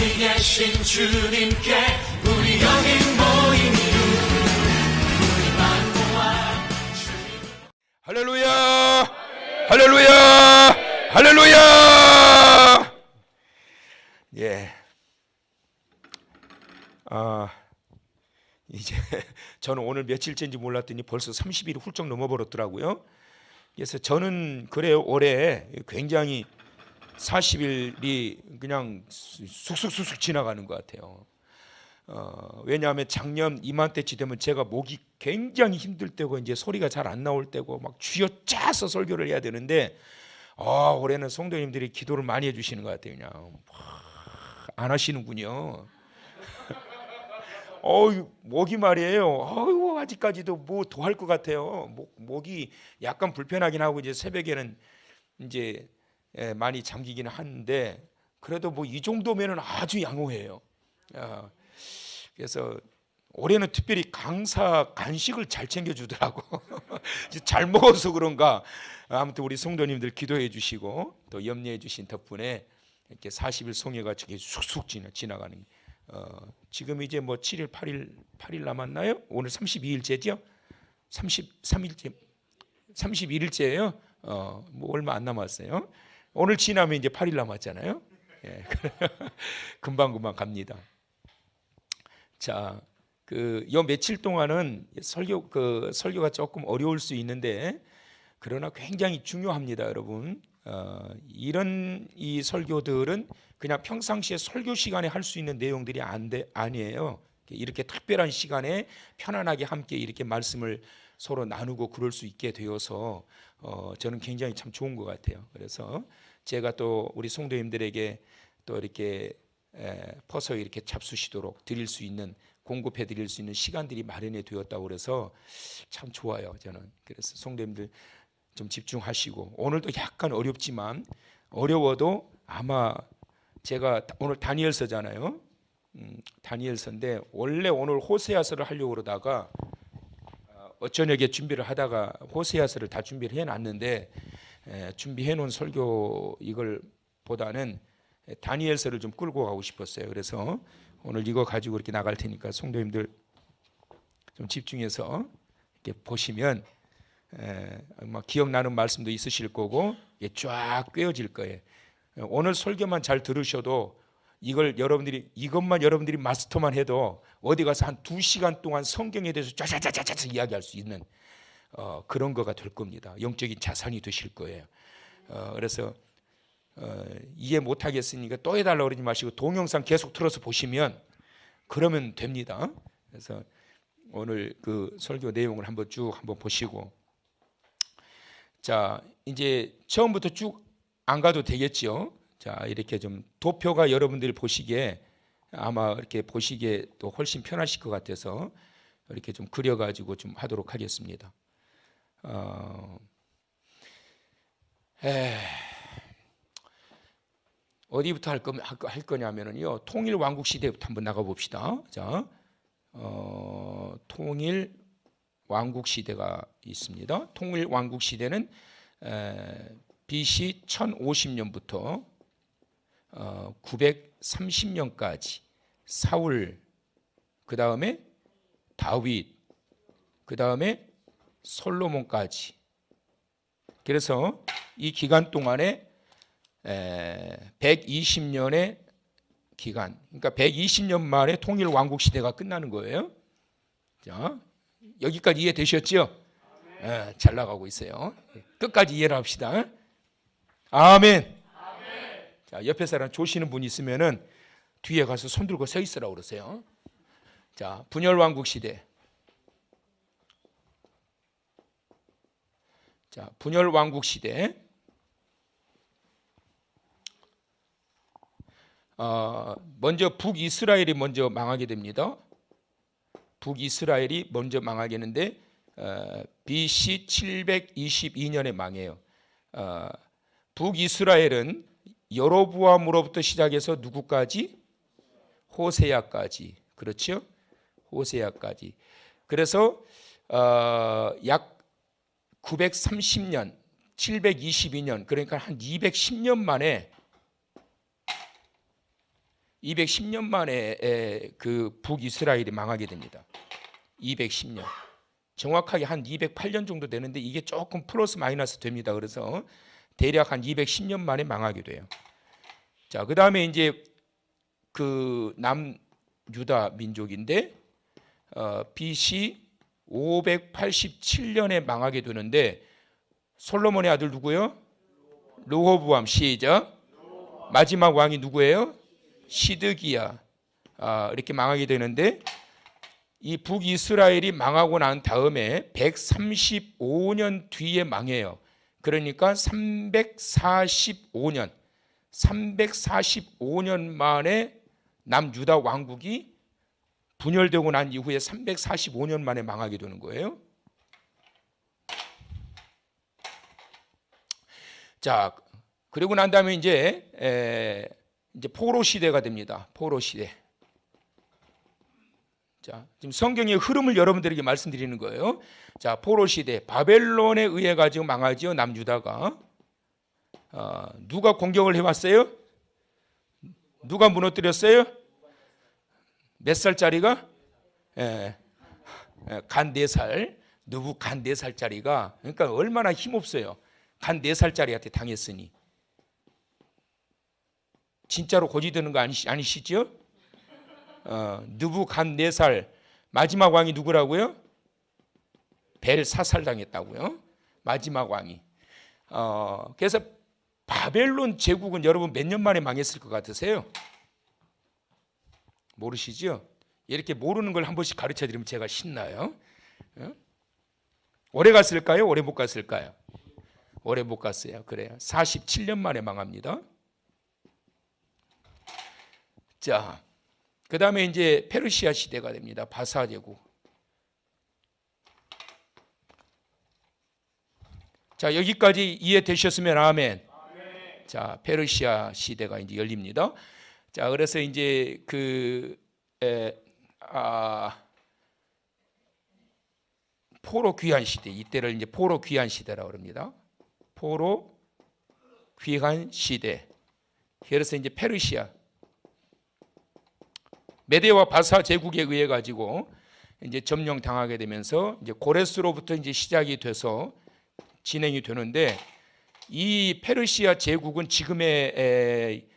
어디 계신 주님께 우리 여기 모인 이유 우리 만모와 주님. 할렐루야! 할렐루야! 할렐루야! 예. 이제 저는 오늘 며칠째인지 몰랐더니 벌써 30일이 훌쩍 넘어버렸더라고요. 그래서 저는 그래요, 올해 굉장히 40일이 그냥 쑥쑥쑥쑥 지나가는 것 같아요. 왜냐하면 작년 이맘때쯤 되면 제가 목이 굉장히 힘들 때고 이제 소리가 잘 안 나올 때고 막 쥐어짜서 설교를 해야 되는데 올해는 성도님들이 기도를 많이 해주시는 것 같아요. 그냥 안 하시는군요. 목이 말이에요. 아직까지도 뭐 더 할 것 같아요. 목이 약간 불편하긴 하고 이제 새벽에는 이제 많이 잠기기는 하는데 그래도 뭐 이 정도면은 아주 양호해요. 그래서 올해는 특별히 강사 간식을 잘 챙겨주더라고. 잘 먹어서 그런가. 아무튼 우리 성도님들 기도해 주시고 또 염려해 주신 덕분에 이렇게 40일 송해가 저기 쑥쑥 지나가는. 지금 이제 뭐 7일 8일 남았나요? 오늘 32일째죠? 31일째예요. 뭐 얼마 안 남았어요. 오늘 지나면 이제 8일 남았잖아요. 예. 금방 갑니다. 자, 요 며칠 동안은 설교가 조금 어려울 수 있는데 그러나 굉장히 중요합니다, 여러분. 이런 이 설교들은 그냥 평상시에 설교 시간에 할 수 있는 내용들이 아니에요. 이렇게 특별한 시간에 편안하게 함께 이렇게 말씀을 서로 나누고 그럴 수 있게 되어서 저는 굉장히 참 좋은 것 같아요. 그래서 제가 또 우리 성도님들에게 또 이렇게 퍼서 이렇게 잡수시도록 드릴 수 있는 공급해 드릴 수 있는 시간들이 마련이 되었다고 그래서 참 좋아요. 저는 그래서 성도님들 좀 집중하시고 오늘도 약간 어렵지만 어려워도 아마 제가 오늘 다니엘서잖아요. 다니엘서인데 원래 오늘 호세아서를 하려고 그러다가 어쩌녁에 준비를 하다가 호세아서를 다 준비를 해놨는데 준비해 놓은 설교 이걸 보다는 다니엘서를 좀 끌고 가고 싶었어요. 그래서 오늘 이거 가지고 이렇게 나갈 테니까 성도님들 좀 집중해서 이렇게 보시면 아마 기억나는 말씀도 있으실 거고 쫙 꿰어질 거예요. 오늘 설교만 잘 들으셔도 이것만 여러분들이 마스터만 해도 어디 가서 한 2시간 동안 성경에 대해서 쫙쫙쫙쫙 이야기할 수 있는 그런 거가 될 겁니다. 영적인 자산이 되실 거예요. 그래서 이해 못하겠으니까 또 해달라고 그러지 마시고 동영상 계속 틀어서 보시면 그러면 됩니다. 그래서 오늘 그 설교 내용을 한번 보시고 자 이제 처음부터 쭉 안 가도 되겠죠. 자 이렇게 좀 도표가 여러분들이 보시기에 아마 이렇게 보시기에 또 훨씬 편하실 것 같아서 이렇게 좀 그려가지고 좀 하도록 하겠습니다. 어디부터 할 거냐면요. 통일 왕국 시대부터 한번 나가 봅시다. 자, 통일 왕국 시대가 있습니다. 통일 왕국 시대는 BC 1050년부터 930년까지 사울, 그 다음에 다윗, 그 다음에 솔로몬까지. 그래서 이 기간 동안에 120년의 기간, 그러니까 120년 만에 통일 왕국 시대가 끝나는 거예요. 자, 여기까지 이해되셨죠? 잘 나가고 있어요. 끝까지 이해를 합시다. 아멘. 자, 옆에 사람 조시는 분 있으면은 뒤에 가서 손 들고 서 있으라고 그러세요. 자, 분열 왕국 시대. 자, 분열 왕국 시대. 먼저 북이스라엘이 먼저 망하게 됩니다. 북이스라엘이 먼저 망하게 되는데 BC 722년에 망해요. 북이스라엘은 여로보암으로부터 시작해서 누구까지? 호세아까지. 그렇죠? 호세아까지. 그래서 약 930년, 722년, 그러니까 한 210년 만에 210년 만에 그 북이스라엘이 망하게 됩니다. 210년. 정확하게 한 208년 정도 되는데 이게 조금 플러스 마이너스 됩니다. 그래서 대략 한 210년 만에 망하게 돼요. 자, 그다음에 이제 그 남유다 민족인데 BC 587년에 망하게 되는데 솔로몬의 아들 누구요? 르호보암. 시작. 마지막 왕이 누구예요? 시드기야. 이렇게 망하게 되는데 이 북이스라엘이 망하고 난 다음에 135년 뒤에 망해요. 그러니까 345년 만에 남유다 왕국이 분열되고 난 이후에 345년 만에 망하게 되는 거예요. 자, 그리고 난 다음에 이제 포로 시대가 됩니다. 포로 시대. 자, 지금 성경의 흐름을 여러분들에게 말씀드리는 거예요. 자, 포로 시대, 바벨론에 의해 가지고 망하지요. 남유다가. 누가 공격을 해왔어요? 누가 무너뜨렸어요? 몇 살짜리가? 간 4살. 누구 간 4살짜리가. 그러니까 얼마나 힘없어요. 간 4살짜리한테 당했으니. 진짜로 고지되는 거 아니시죠? 누구 간 4살. 마지막 왕이 누구라고요? 벨사살 당했다고요. 마지막 왕이. 그래서 바벨론 제국은 여러분 몇 년 만에 망했을 것 같으세요? 모르시죠? 이렇게 모르는 걸 한 번씩 가르쳐 드리면 제가 신나요. 오래 갔을까요? 오래 못 갔을까요? 오래 못 갔어요. 그래요. 47년 만에 망합니다. 자, 그 다음에 이제 페르시아 시대가 됩니다. 바사 제국. 자, 여기까지 이해되셨으면 아멘. 자, 페르시아 시대가 이제 열립니다. 자, 그래서 이제 포로 귀환 시대, 이때를 이제 포로 귀환 시대라고 합니다. 포로 귀환 시대. 그래서 이제 페르시아, 메데와 바사 제국에 의해 가지고 이제 점령당하게 되면서 이제 고레스로부터 이제 시작이 돼서 진행이 되는데, 이 페르시아 제국은 지금의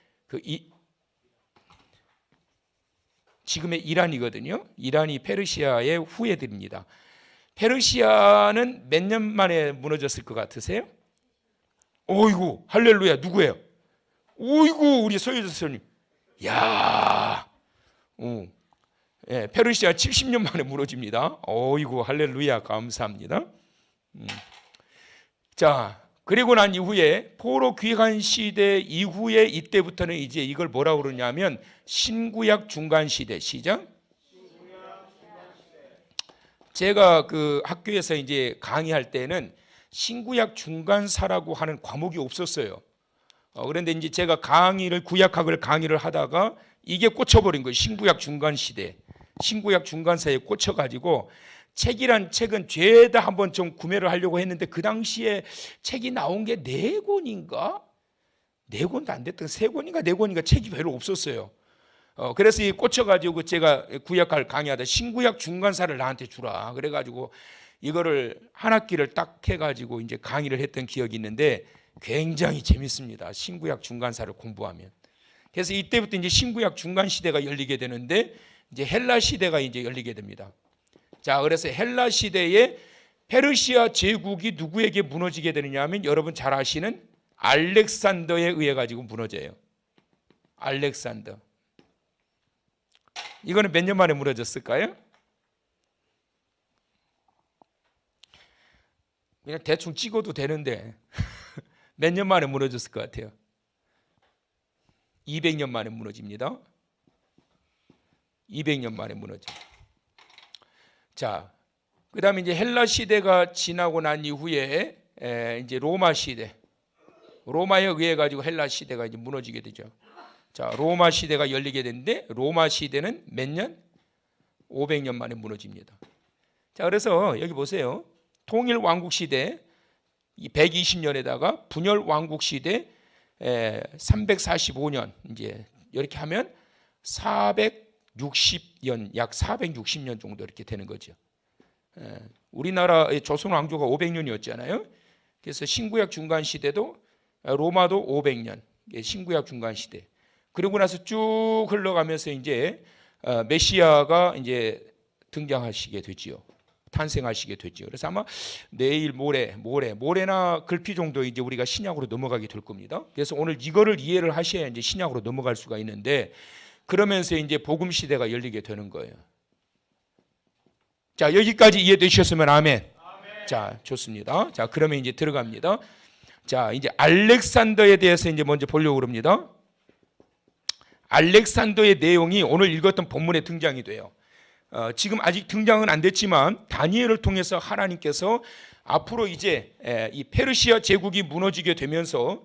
지금의 이란이거든요. 이란이 페르시아의 후예들입니다. 페르시아는 몇 년 만에 무너졌을 것 같으세요? 어이구, 할렐루야. 누구예요? 어이구, 우리 서유재선님. 야, 페르시아 70년 만에 무너집니다. 어이구, 할렐루야. 감사합니다. 자, 그리고 난 이후에 포로 귀환 시대 이후에 이때부터는 이제 이걸 뭐라고 그러냐면 신구약 중간 시대. 시작. 제가 그 학교에서 이제 강의할 때는 신구약 중간사라고 하는 과목이 없었어요. 그런데 이제 제가 구약학을 강의를 하다가 이게 꽂혀버린 거예요. 신구약 중간 시대, 신구약 중간사에 꽂혀가지고 책이란 책은 죄다 한번 좀 구매를 하려고 했는데 그 당시에 책이 나온 게 4권인가? 4권도 안 됐던 3권인가 4권인가 책이 별로 없었어요. 그래서 이 꽂혀가지고 제가 구약학을 강의하다 신구약 중간사를 나한테 주라. 그래가지고 이거를 한 학기를 딱 해가지고 이제 강의를 했던 기억이 있는데 굉장히 재밌습니다. 신구약 중간사를 공부하면. 그래서 이때부터 이제 신구약 중간 시대가 열리게 되는데 이제 헬라 시대가 이제 열리게 됩니다. 자, 그래서 헬라 시대에 페르시아 제국이 누구에게 무너지게 되느냐 하면 여러분 잘 아시는 알렉산더에 의해 가지고 무너져요. 알렉산더. 이거는 몇 년 만에 무너졌을까요? 그냥 대충 찍어도 되는데 몇 년 만에 무너졌을 것 같아요? 200년 만에 무너집니다. 200년 만에 무너져. 자, 그 다음에 이제 헬라 시대가 지나고 난 이후에 이제 로마 시대, 로마에 의해 가지고 헬라 시대가 이제 무너지게 되죠. 자, 로마 시대가 열리게 되는데 로마 시대는 몇 년? 500년 만에 무너집니다. 자, 그래서 여기 보세요. 통일 왕국 시대 120년에다가 분열 왕국 시대 345년 이제 이렇게 하면 460년, 약 460년 정도 이렇게 되는 거죠. 우리나라의 조선 왕조가 500년이었잖아요. 그래서 신구약 중간 시대도 로마도 500년, 신구약 중간 시대. 그러고 나서 쭉 흘러가면서 이제 메시아가 이제 등장하시게 되지요. 탄생하시게 되죠. 그래서 아마 내일 모레나 글피 정도 이제 우리가 신약으로 넘어가게 될 겁니다. 그래서 오늘 이거를 이해를 하셔야 이제 신약으로 넘어갈 수가 있는데, 그러면서 이제 복음 시대가 열리게 되는 거예요. 자, 여기까지 이해되셨으면 아멘. 자, 좋습니다. 자, 그러면 이제 들어갑니다. 자, 이제 알렉산더에 대해서 이제 먼저 보려고 합니다. 알렉산더의 내용이 오늘 읽었던 본문에 등장이 돼요. 지금 아직 등장은 안 됐지만 다니엘을 통해서 하나님께서 앞으로 이제 이 페르시아 제국이 무너지게 되면서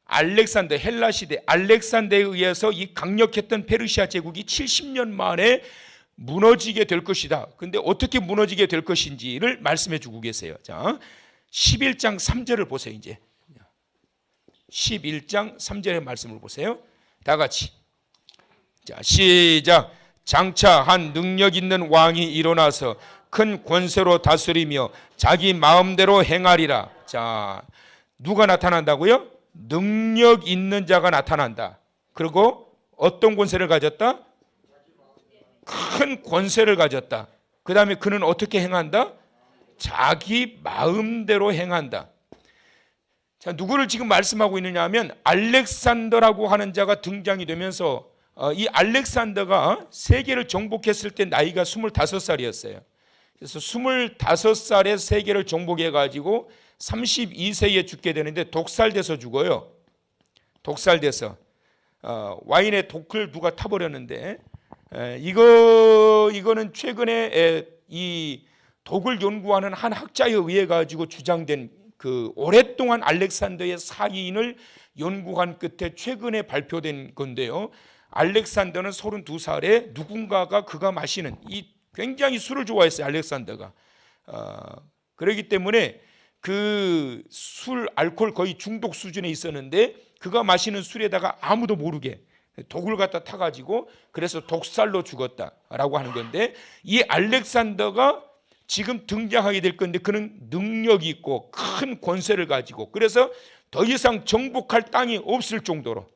알렉산더, 헬라 시대 알렉산더에 의해서 이 강력했던 페르시아 제국이 70년 만에 무너지게 될 것이다. 근데 어떻게 무너지게 될 것인지를 말씀해 주고 계세요. 자, 11장 3절을 보세요. 이제 11장 3절의 말씀을 보세요. 다 같이. 자, 시작. 장차 한 능력 있는 왕이 일어나서 큰 권세로 다스리며 자기 마음대로 행하리라. 자, 누가 나타난다고요? 능력 있는 자가 나타난다. 그리고 어떤 권세를 가졌다? 큰 권세를 가졌다. 그 다음에 그는 어떻게 행한다? 자기 마음대로 행한다. 자, 누구를 지금 말씀하고 있느냐 하면 알렉산더라고 하는 자가 등장이 되면서 이 알렉산더가 세계를 정복했을 때 나이가 25살이었어요. 그래서 25살에 세계를 정복해가지고 32세에 죽게 되는데 독살돼서 죽어요. 독살돼서 와인에 독을 누가 타버렸는데 이거는 최근에 이 독을 연구하는 한 학자에 의해 가지고 주장된 그 오랫동안 알렉산더의 사인을 연구한 끝에 최근에 발표된 건데요. 알렉산더는 32살에 누군가가 그가 마시는 이 굉장히 술을 좋아했어요. 알렉산더가 그렇기 때문에 그 술 알코올 거의 중독 수준에 있었는데 그가 마시는 술에다가 아무도 모르게 독을 갖다 타가지고 그래서 독살로 죽었다라고 하는 건데, 이 알렉산더가 지금 등장하게 될 건데 그는 능력이 있고 큰 권세를 가지고 그래서 더 이상 정복할 땅이 없을 정도로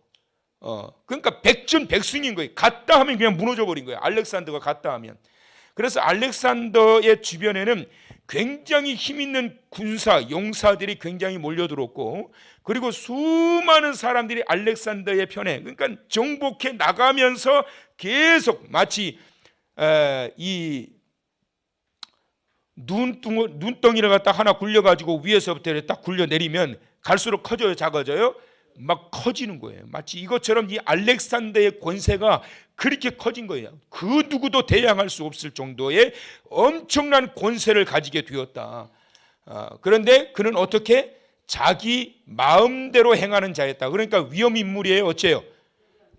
그러니까 백전백승인 거예요. 갔다 하면 그냥 무너져 버린 거예요. 알렉산더가 갔다 하면. 그래서 알렉산더의 주변에는 굉장히 힘 있는 군사, 용사들이 굉장히 몰려들었고, 그리고 수많은 사람들이 알렉산더의 편에, 그러니까 정복해 나가면서 계속 마치 이 눈덩이를 갖다 하나 굴려가지고 위에서부터 딱 굴려 내리면 갈수록 커져요, 작아져요? 막 커지는 거예요. 마치 이것처럼 이 알렉산더의 권세가 그렇게 커진 거예요. 그 누구도 대항할 수 없을 정도의 엄청난 권세를 가지게 되었다. 그런데 그는 어떻게? 자기 마음대로 행하는 자였다. 그러니까 위험 인물이에요. 어째요?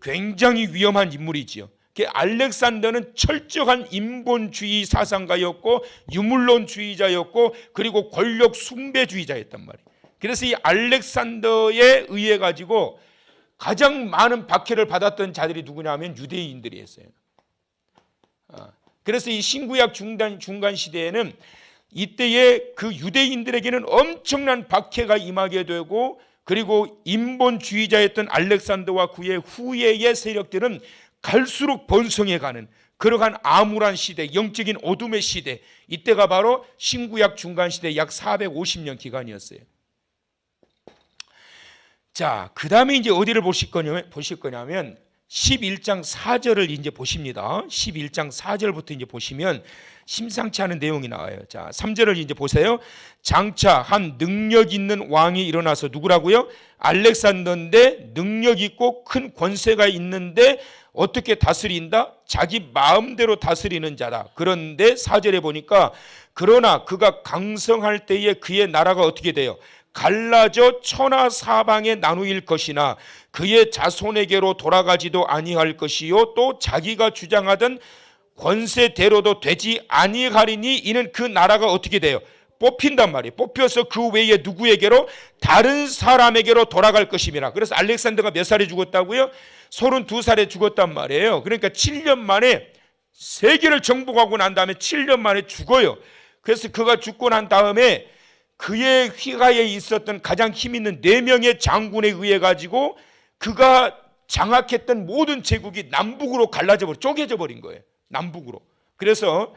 굉장히 위험한 인물이지요. 알렉산더는 철저한 인본주의 사상가였고 유물론주의자였고 그리고 권력 숭배주의자였단 말이에요. 그래서 이 알렉산더에 의해 가지고 가장 많은 박해를 받았던 자들이 누구냐면 유대인들이었어요. 그래서 이 신구약 중간 시대에는 이때에 그 유대인들에게는 엄청난 박해가 임하게 되고, 그리고 인본주의자였던 알렉산더와 그의 후예의 세력들은 갈수록 번성해가는 그러한 암울한 시대, 영적인 어둠의 시대, 이때가 바로 신구약 중간 시대 약 450년 기간이었어요. 자, 그 다음에 이제 어디를 보실 거냐면 11장 4절을 이제 보십니다. 11장 4절부터 이제 보시면 심상치 않은 내용이 나와요. 자, 3절을 이제 보세요. 장차 한 능력 있는 왕이 일어나서 누구라고요? 알렉산더인데 능력 있고 큰 권세가 있는데 어떻게 다스린다? 자기 마음대로 다스리는 자다. 그런데 4절에 보니까 그러나 그가 강성할 때에 그의 나라가 어떻게 돼요? 갈라져 천하 사방에 나누일 것이나 그의 자손에게로 돌아가지도 아니할 것이요 또 자기가 주장하던 권세대로도 되지 아니하리니 이는 그 나라가 어떻게 돼요? 뽑힌단 말이에요. 뽑혀서 그 외에 누구에게로? 다른 사람에게로 돌아갈 것입니다. 그래서 알렉산더가 몇 살에 죽었다고요? 32살에 죽었단 말이에요. 그러니까 7년 만에 세계를 정복하고 난 다음에 7년 만에 죽어요. 그래서 그가 죽고 난 다음에 그의 휘하에 있었던 가장 힘 있는 4명의 장군에 의해 가지고 그가 장악했던 모든 제국이 남북으로 갈라져 버려, 쪼개져 버린 거예요. 남북으로. 그래서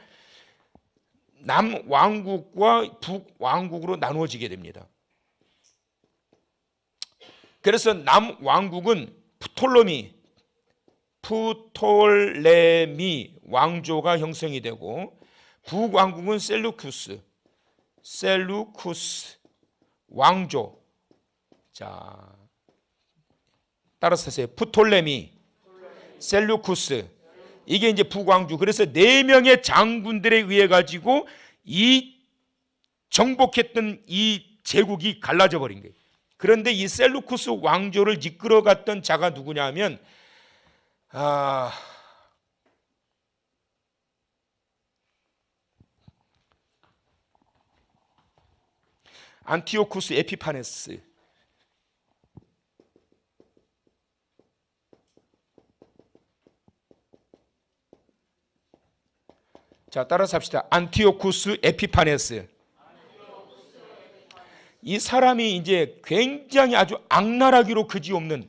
남왕국과 북왕국으로 나누어지게 됩니다. 그래서 남왕국은 프톨레미 왕조가 형성이 되고, 북왕국은 셀루쿠스 왕조. 자, 따라서 하세요. 프톨레미, 셀루쿠스, 이게 이제 북왕조. 그래서 4명의 장군들에 의해 가지고 이 정복했던 이 제국이 갈라져 버린 거예요. 그런데 이 셀루쿠스 왕조를 이끌어갔던 자가 누구냐면 안티오쿠스 에피파네스. 자, 따라서 합시다. 안티오쿠스 에피파네스. 이 사람이 이제 굉장히 아주 악랄하기로 그지없는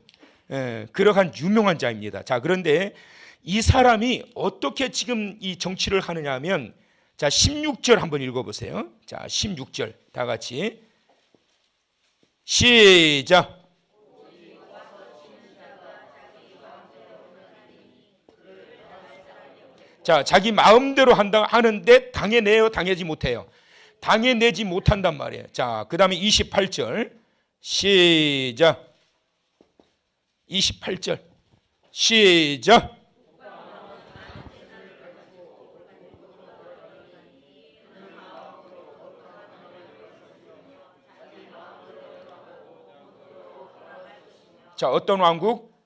그러한 유명한 자입니다. 자, 그런데 이 사람이 어떻게 지금 이 정치를 하느냐 하면, 자, 16절 한번 읽어보세요. 자, 16절 다 같이 시작. 자, 자기 마음대로 하는데 당해내요, 당하지 못해요? 당해내지 못한단 말이에요. 자, 그 다음에 28절 시작. 28절 시작. 자, 어떤 왕국?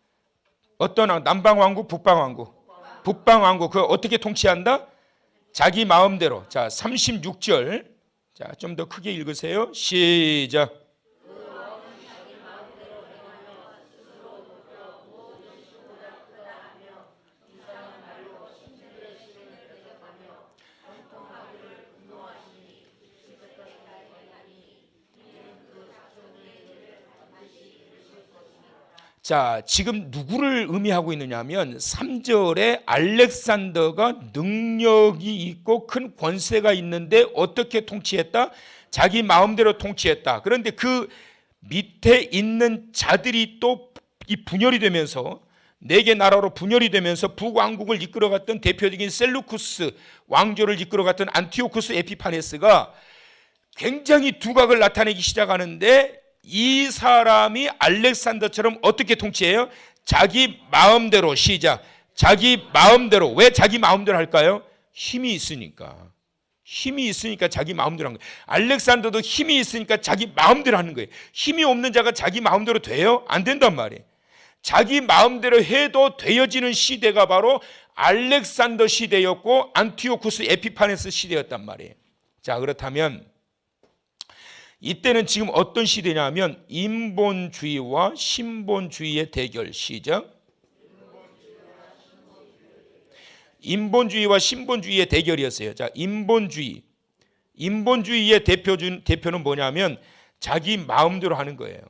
남방왕국, 북방왕국? 북방왕국. 그거 어떻게 통치한다? 자기 마음대로. 자, 36절. 자, 좀 더 크게 읽으세요. 시작. 자, 지금 누구를 의미하고 있느냐 하면 3절에 알렉산더가 능력이 있고 큰 권세가 있는데 어떻게 통치했다? 자기 마음대로 통치했다. 그런데 그 밑에 있는 자들이 또 이 분열이 되면서 4개 나라로 분열이 되면서 북왕국을 이끌어갔던 대표적인 셀루쿠스 왕조를 이끌어갔던 안티오쿠스 에피파네스가 굉장히 두각을 나타내기 시작하는데, 이 사람이 알렉산더처럼 어떻게 통치해요? 자기 마음대로. 시작. 자기 마음대로. 왜 자기 마음대로 할까요? 힘이 있으니까. 힘이 있으니까 자기 마음대로 하는 거예요. 알렉산더도 힘이 있으니까 자기 마음대로 하는 거예요. 힘이 없는 자가 자기 마음대로 돼요? 안 된단 말이에요. 자기 마음대로 해도 되어지는 시대가 바로 알렉산더 시대였고 안티오쿠스 에피파네스 시대였단 말이에요. 자, 그렇다면 이때는 지금 어떤 시대냐면 인본주의와 신본주의의 대결. 시작. 인본주의와 신본주의의 대결이었어요. 자, 인본주의의 대표는 뭐냐면 자기 마음대로 하는 거예요.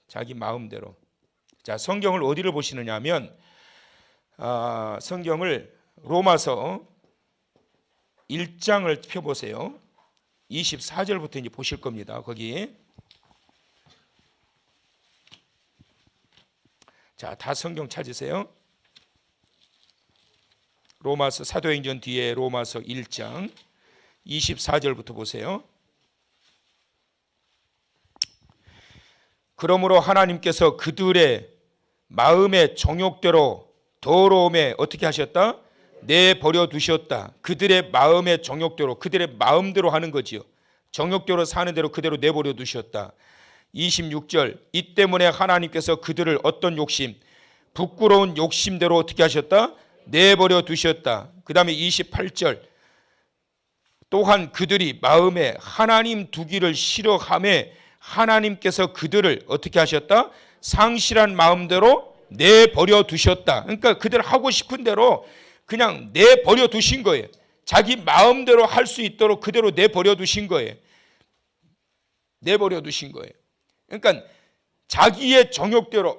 자기 마음대로. 자, 성경을 어디를 보시느냐 하면 성경을 로마서 1장을 펴보세요. 24절부터 이제 보실 겁니다. 거기. 자, 다 성경 찾으세요. 로마서, 사도행전 뒤에 로마서 1장 24절부터 보세요. 그러므로 하나님께서 그들의 마음의 정욕대로 더러움에 어떻게 하셨다? 내버려 두셨다. 그들의 마음의 정욕대로, 그들의 마음대로 하는 거지요. 정욕대로 사는 대로 그대로 내버려 두셨다. 26절, 이 때문에 하나님께서 그들을 어떤 욕심, 부끄러운 욕심대로 어떻게 하셨다? 내버려 두셨다. 그 다음에 28절, 또한 그들이 마음에 하나님 두기를 싫어하며 하나님께서 그들을 어떻게 하셨다? 상실한 마음대로 내버려 두셨다. 그러니까 그들 하고 싶은 대로 그냥 내버려 두신 거예요. 자기 마음대로 할 수 있도록 그대로 내버려 두신 거예요. 내버려 두신 거예요. 그러니까 자기의 정욕대로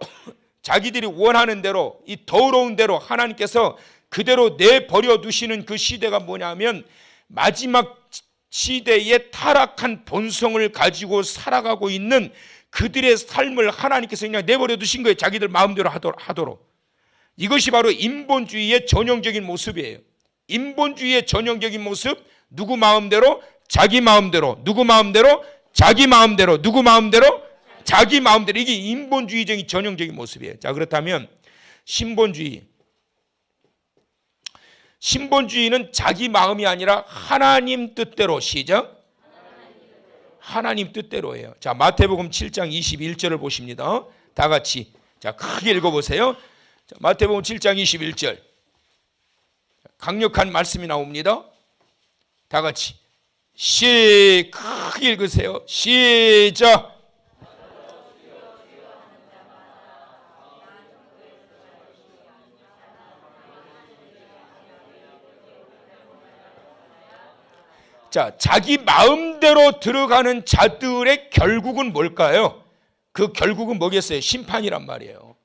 자기들이 원하는 대로 이 더러운 대로 하나님께서 그대로 내버려 두시는 그 시대가 뭐냐면 마지막 시대의 타락한 본성을 가지고 살아가고 있는 그들의 삶을 하나님께서 그냥 내버려 두신 거예요. 자기들 마음대로 하도록. 이것이 바로 인본주의의 전형적인 모습이에요. 인본주의의 전형적인 모습, 누구 마음대로? 자기 마음대로. 누구 마음대로? 자기 마음대로. 누구 마음대로? 자기 마음대로. 이게 인본주의적인 전형적인 모습이에요. 자, 그렇다면 신본주의는 자기 마음이 아니라 하나님 뜻대로. 시작. 하나님 뜻대로예요. 자, 마태복음 7장 21절을 보십니다. 다 같이. 자, 크게 읽어보세요. 자, 마태복음 7장 21절. 강력한 말씀이 나옵니다. 다 같이. 크게 읽으세요. 시작. 자, 자기 마음대로 들어가는 자들의 결국은 뭘까요? 그 결국은 뭐겠어요? 심판이란 말이에요.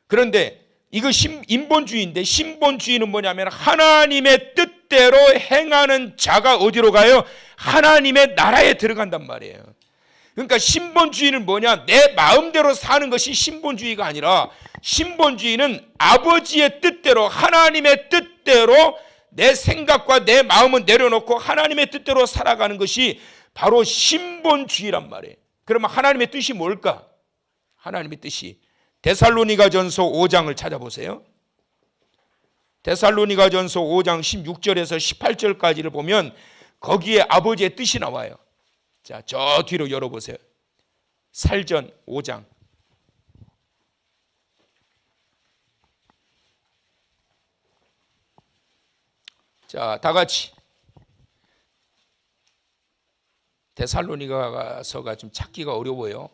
그런데 이거 인본주의인데 신본주의는 뭐냐면 하나님의 뜻대로 행하는 자가 어디로 가요? 하나님의 나라에 들어간단 말이에요. 그러니까 신본주의는 뭐냐? 내 마음대로 사는 것이 신본주의가 아니라 신본주의는 아버지의 뜻대로 하나님의 뜻대로 내 생각과 내 마음을 내려놓고 하나님의 뜻대로 살아가는 것이 바로 신본주의란 말이에요. 그러면 하나님의 뜻이 뭘까? 하나님의 뜻이 데살로니가전서 5장을 찾아보세요. 데살로니가전서 5장 16절에서 18절까지를 보면 거기에 아버지의 뜻이 나와요. 자, 저 뒤로 열어보세요. 살전 5장. 자, 다 같이. 데살로니가서가 좀 찾기가 어려워요.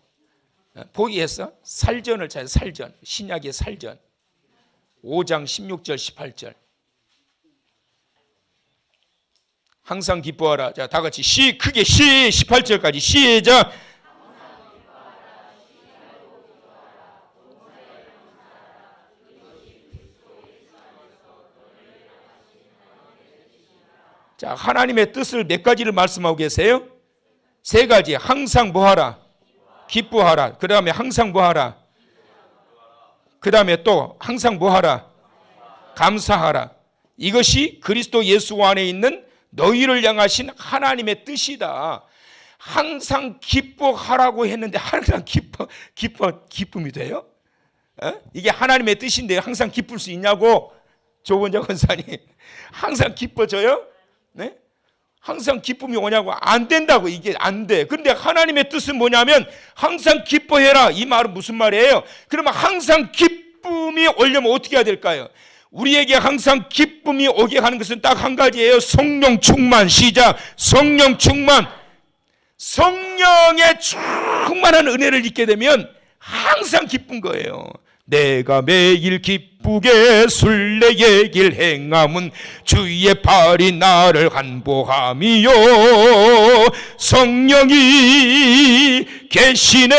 포기했어? 살전을 찾아. 살전. 신약의 살전. 5장 16절 18절. 항상 기뻐하라. 자, 다 같이 크게 18절까지 시작. 자, 하나님의 뜻을 몇 가지를 말씀하고 계세요? 세 가지. 항상 뭐하라? 기뻐하라. 그 다음에 항상 뭐하라? 그 다음에 또 항상 뭐하라? 감사하라. 이것이 그리스도 예수 안에 있는 너희를 향하신 하나님의 뜻이다. 항상 기뻐하라고 했는데 항상 기쁨이 돼요? 이게 하나님의 뜻인데 항상 기쁠 수 있냐고? 조원자 권사님, 항상 기뻐져요? 네? 항상 기쁨이 오냐고? 안 된다고. 이게 안 돼. 그런데 하나님의 뜻은 뭐냐면 항상 기뻐해라. 이 말은 무슨 말이에요? 그러면 항상 기쁨이 오려면 어떻게 해야 될까요? 우리에게 항상 기쁨이 오게 하는 것은 딱 한 가지예요. 성령 충만. 시작. 성령 충만. 성령의 충만한 은혜를 입게 되면 항상 기쁜 거예요. 내가 매일 기쁘게 순례의 길 행함은 주의 팔이 나를 간보함이요 성령이 계시네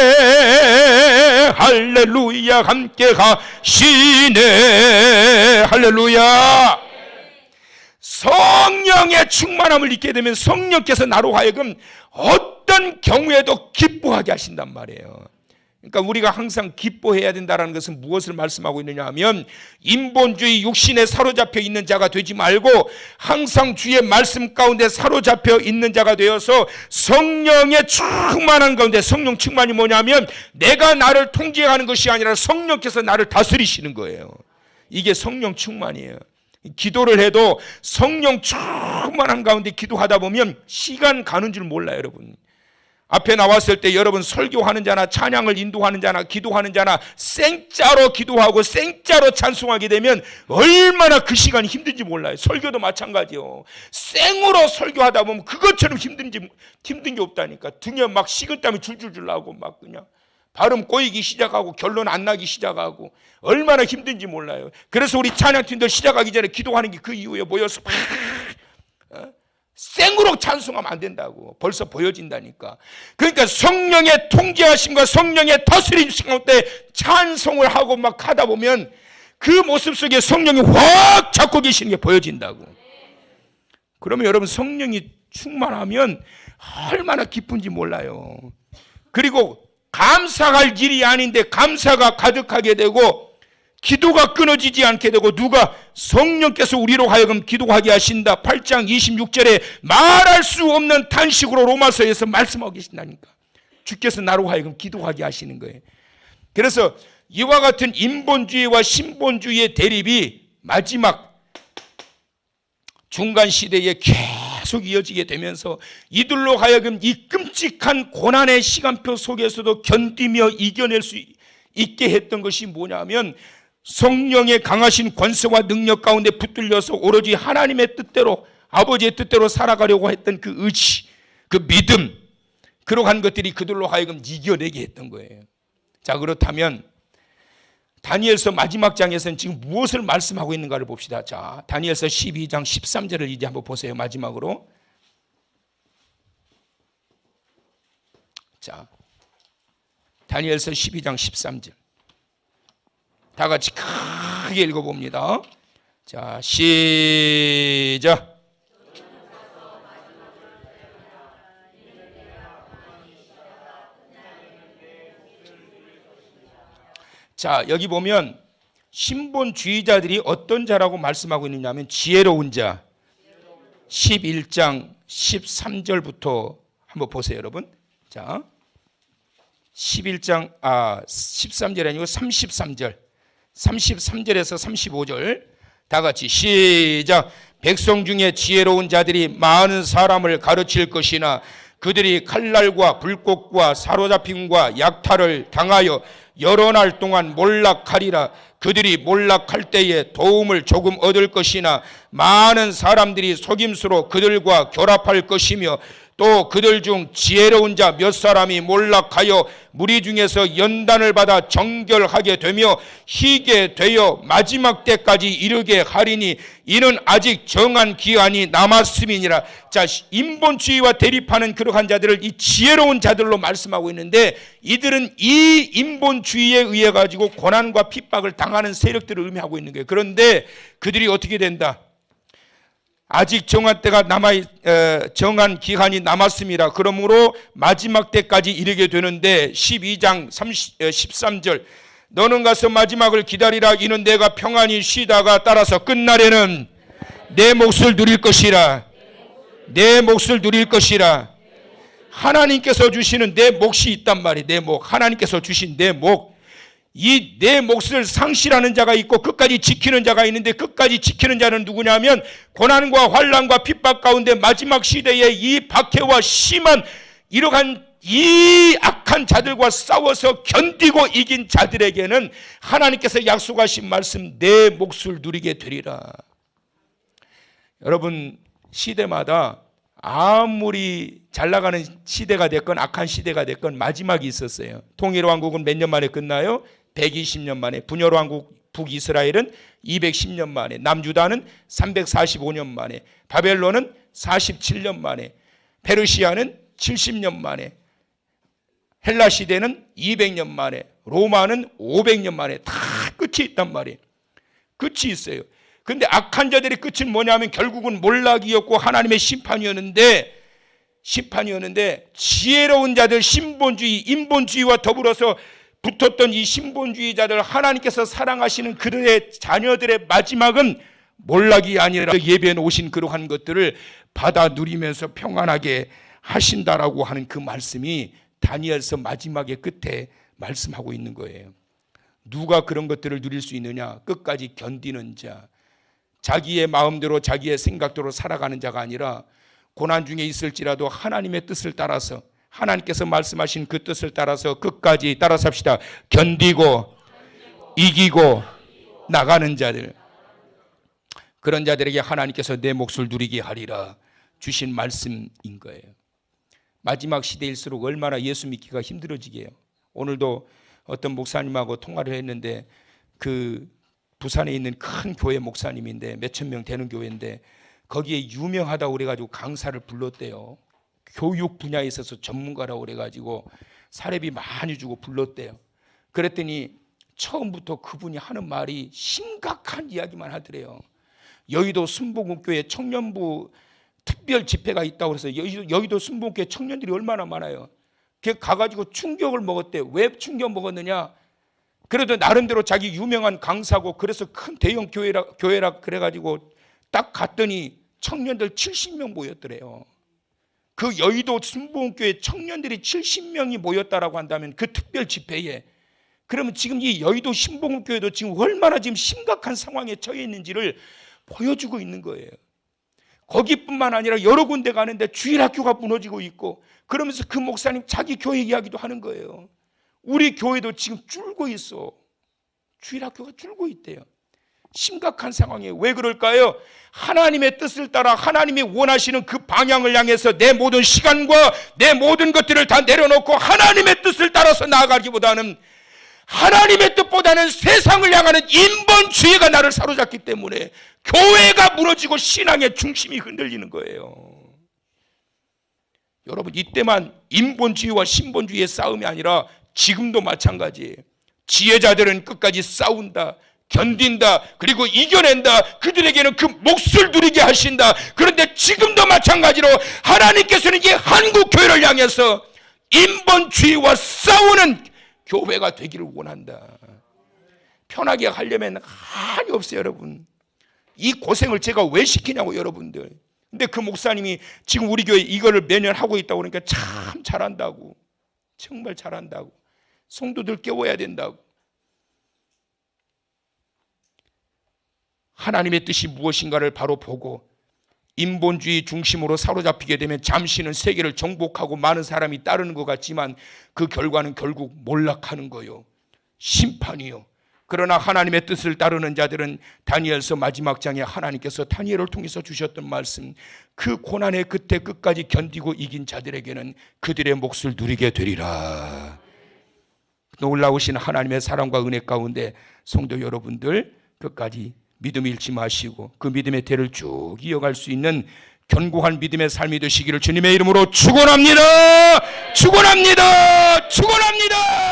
할렐루야 함께 가시네 할렐루야. 성령의 충만함을 입게 되면 성령께서 나로 하여금 어떤 경우에도 기뻐하게 하신단 말이에요. 그러니까 우리가 항상 기뻐해야 된다는 것은 무엇을 말씀하고 있느냐 하면 인본주의 육신에 사로잡혀 있는 자가 되지 말고 항상 주의 말씀 가운데 사로잡혀 있는 자가 되어서 성령의 충만한 가운데. 성령 충만이 뭐냐면 내가 나를 통제하는 것이 아니라 성령께서 나를 다스리시는 거예요. 이게 성령 충만이에요. 기도를 해도 성령 충만한 가운데 기도하다 보면 시간 가는 줄 몰라요, 여러분. 앞에 나왔을 때 여러분 설교하는 자나 찬양을 인도하는 자나 기도하는 자나 생짜로 기도하고 생짜로 찬송하게 되면 얼마나 그 시간이 힘든지 몰라요. 설교도 마찬가지요. 생으로 설교하다 보면 그것처럼 힘든 게 없다니까. 등에 막 식은땀이 줄줄줄 나고 막 그냥 발음 꼬이기 시작하고 결론 안 나기 시작하고 얼마나 힘든지 몰라요. 그래서 우리 찬양팀들 시작하기 전에 기도하는 게 그 이유에 모여서 생으로 찬송하면 안 된다고 벌써 보여진다니까. 그러니까 성령의 통제하심과 성령의 다스리심 가운데 찬송을 하고 막 하다 보면 그 모습 속에 성령이 확 잡고 계시는 게 보여진다고. 그러면 여러분 성령이 충만하면 얼마나 기쁜지 몰라요. 그리고 감사할 일이 아닌데 감사가 가득하게 되고 기도가 끊어지지 않게 되고 누가 성령께서 우리로 하여금 기도하게 하신다. 8장 26절에 말할 수 없는 탄식으로 로마서에서 말씀하고 계신다니까. 주께서 나로 하여금 기도하게 하시는 거예요. 그래서 이와 같은 인본주의와 신본주의의 대립이 마지막 중간 시대에 계속 이어지게 되면서 이들로 하여금 이 끔찍한 고난의 시간표 속에서도 견디며 이겨낼 수 있게 했던 것이 뭐냐면 성령의 강하신 권세와 능력 가운데 붙들려서 오로지 하나님의 뜻대로 아버지의 뜻대로 살아가려고 했던 그 의지, 그 믿음, 그러한 것들이 그들로 하여금 이겨내게 했던 거예요. 자, 그렇다면 다니엘서 마지막 장에서는 지금 무엇을 말씀하고 있는가를 봅시다. 자, 다니엘서 12장 13절을 이제 한번 보세요. 마지막으로. 자, 다니엘서 12장 13절. 다 같이 크게 읽어봅니다. 자, 시작. 자, 여기 보면 신본주의자들이 어떤 자라고 말씀하고 있느냐면 지혜로운 자. 11장 13절부터 한번 보세요, 여러분. 자, 13절이 아니고 33절. 33절에서 35절 다 같이 시작. 백성 중에 지혜로운 자들이 많은 사람을 가르칠 것이나 그들이 칼날과 불꽃과 사로잡힘과 약탈을 당하여 여러 날 동안 몰락하리라. 그들이 몰락할 때에 도움을 조금 얻을 것이나 많은 사람들이 속임수로 그들과 결합할 것이며 또 그들 중 지혜로운 자 몇 사람이 몰락하여 무리 중에서 연단을 받아 정결하게 되며 희게 되어 마지막 때까지 이르게 하리니 이는 아직 정한 기한이 남았음이니라. 자, 인본주의와 대립하는 그러한 자들을 이 지혜로운 자들로 말씀하고 있는데 이들은 이 인본주의에 의해 가지고 고난과 핍박을 당하는 세력들을 의미하고 있는 거예요. 그런데 그들이 어떻게 된다? 아직 정한 때가 정한 기한이 남았습니다. 그러므로 마지막 때까지 이르게 되는데 12장 13절 너는 가서 마지막을 기다리라. 이는 내가 평안히 쉬다가 따라서 끝날에는 내 몫을 누릴 것이라. 내 몫을 누릴 것이라. 하나님께서 주시는 내 몫이 있단 말이에요. 내 몫. 하나님께서 주신 내 몫. 이 내 몫을 상실하는 자가 있고 끝까지 지키는 자가 있는데 끝까지 지키는 자는 누구냐면 고난과 환난과 핍박 가운데 마지막 시대에 이 박해와 심한 이러한 이 악한 자들과 싸워서 견디고 이긴 자들에게는 하나님께서 약속하신 말씀 내 몫을 누리게 되리라. 여러분 시대마다 아무리 잘 나가는 시대가 됐건 악한 시대가 됐건 마지막이 있었어요. 통일왕국은 몇 년 만에 끝나요? 120년 만에. 분열왕국 북이스라엘은 210년 만에. 남유다는 345년 만에. 바벨론은 47년 만에. 페르시아는 70년 만에. 헬라 시대는 200년 만에. 로마는 500년 만에. 다 끝이 있단 말이에요. 끝이 있어요. 근데 악한 자들의 끝은 뭐냐면 결국은 몰락이었고 하나님의 심판이었는데 지혜로운 자들 신본주의, 인본주의와 더불어서 붙었던 이 신본주의자들 하나님께서 사랑하시는 그들의 자녀들의 마지막은 몰락이 아니라 예배에 오신 그러한 것들을 받아 누리면서 평안하게 하신다라고 하는 그 말씀이 다니엘서 마지막의 끝에 말씀하고 있는 거예요. 누가 그런 것들을 누릴 수 있느냐? 끝까지 견디는 자, 자기의 마음대로 자기의 생각대로 살아가는 자가 아니라 고난 중에 있을지라도 하나님의 뜻을 따라서 하나님께서 말씀하신 그 뜻을 따라서 끝까지 따라서 합시다. 견디고 이기고 나가는 자들, 그런 자들에게 하나님께서 내 몫을 누리게 하리라 주신 말씀인 거예요. 마지막 시대일수록 얼마나 예수 믿기가 힘들어지게요. 오늘도 어떤 목사님하고 통화를 했는데 그 부산에 있는 큰 교회 목사님인데 몇천 명 되는 교회인데 거기에 유명하다고 그래가지고 강사를 불렀대요. 교육 분야에 있어서 전문가라고 그래가지고 사례비 많이 주고 불렀대요. 그랬더니 처음부터 그분이 하는 말이 심각한 이야기만 하더래요. 여의도 순복음교회 청년부 특별 집회가 있다고 해서 여의도 순복음교회 청년들이 얼마나 많아요. 걔 가가지고 충격을 먹었대. 왜 충격 먹었느냐? 그래도 나름대로 자기 유명한 강사고 그래서 큰 대형 교회라 그래가지고 딱 갔더니 청년들 70명 모였더래요. 그 여의도 순복음교회 청년들이 70명이 모였다라고 한다면 그 특별 집회에, 그러면 지금 이 여의도 신복음교회도 지금 얼마나 지금 심각한 상황에 처해 있는지를 보여주고 있는 거예요. 거기뿐만 아니라 여러 군데 가는데 주일학교가 무너지고 있고, 그러면서 그 목사님 자기 교회 이야기도 하는 거예요. 우리 교회도 지금 줄고 있어. 주일학교가 줄고 있대요. 심각한 상황이에요. 왜 그럴까요? 하나님의 뜻을 따라 하나님이 원하시는 그 방향을 향해서 내 모든 시간과 내 모든 것들을 다 내려놓고 하나님의 뜻을 따라서 나아가기보다는, 하나님의 뜻보다는 세상을 향하는 인본주의가 나를 사로잡기 때문에 교회가 무너지고 신앙의 중심이 흔들리는 거예요. 여러분, 이때만 인본주의와 신본주의의 싸움이 아니라 지금도 마찬가지예요. 지혜자들은 끝까지 싸운다, 견딘다, 그리고 이겨낸다. 그들에게는 그 몫을 누리게 하신다. 그런데 지금도 마찬가지로 하나님께서는 이 한국 교회를 향해서 인본주의와 싸우는 교회가 되기를 원한다. 편하게 하려면 한이 없어요, 여러분. 이 고생을 제가 왜 시키냐고, 여러분들. 근데 그 목사님이 지금 우리 교회 이거를 매년 하고 있다고 그러니까 참 잘한다고, 정말 잘한다고, 성도들 깨워야 된다고. 하나님의 뜻이 무엇인가를 바로 보고 인본주의 중심으로 사로잡히게 되면 잠시는 세계를 정복하고 많은 사람이 따르는 것 같지만 그 결과는 결국 몰락하는 거요, 심판이요. 그러나 하나님의 뜻을 따르는 자들은 다니엘서 마지막 장에 하나님께서 다니엘을 통해서 주셨던 말씀, 그 고난의 끝에 끝까지 견디고 이긴 자들에게는 그들의 몫을 누리게 되리라. 놀라우신 하나님의 사랑과 은혜 가운데 성도 여러분들 끝까지 믿음 잃지 마시고 그 믿음의 대를 쭉 이어갈 수 있는 견고한 믿음의 삶이 되시기를 주님의 이름으로 축원합니다. 축원합니다. 축원합니다.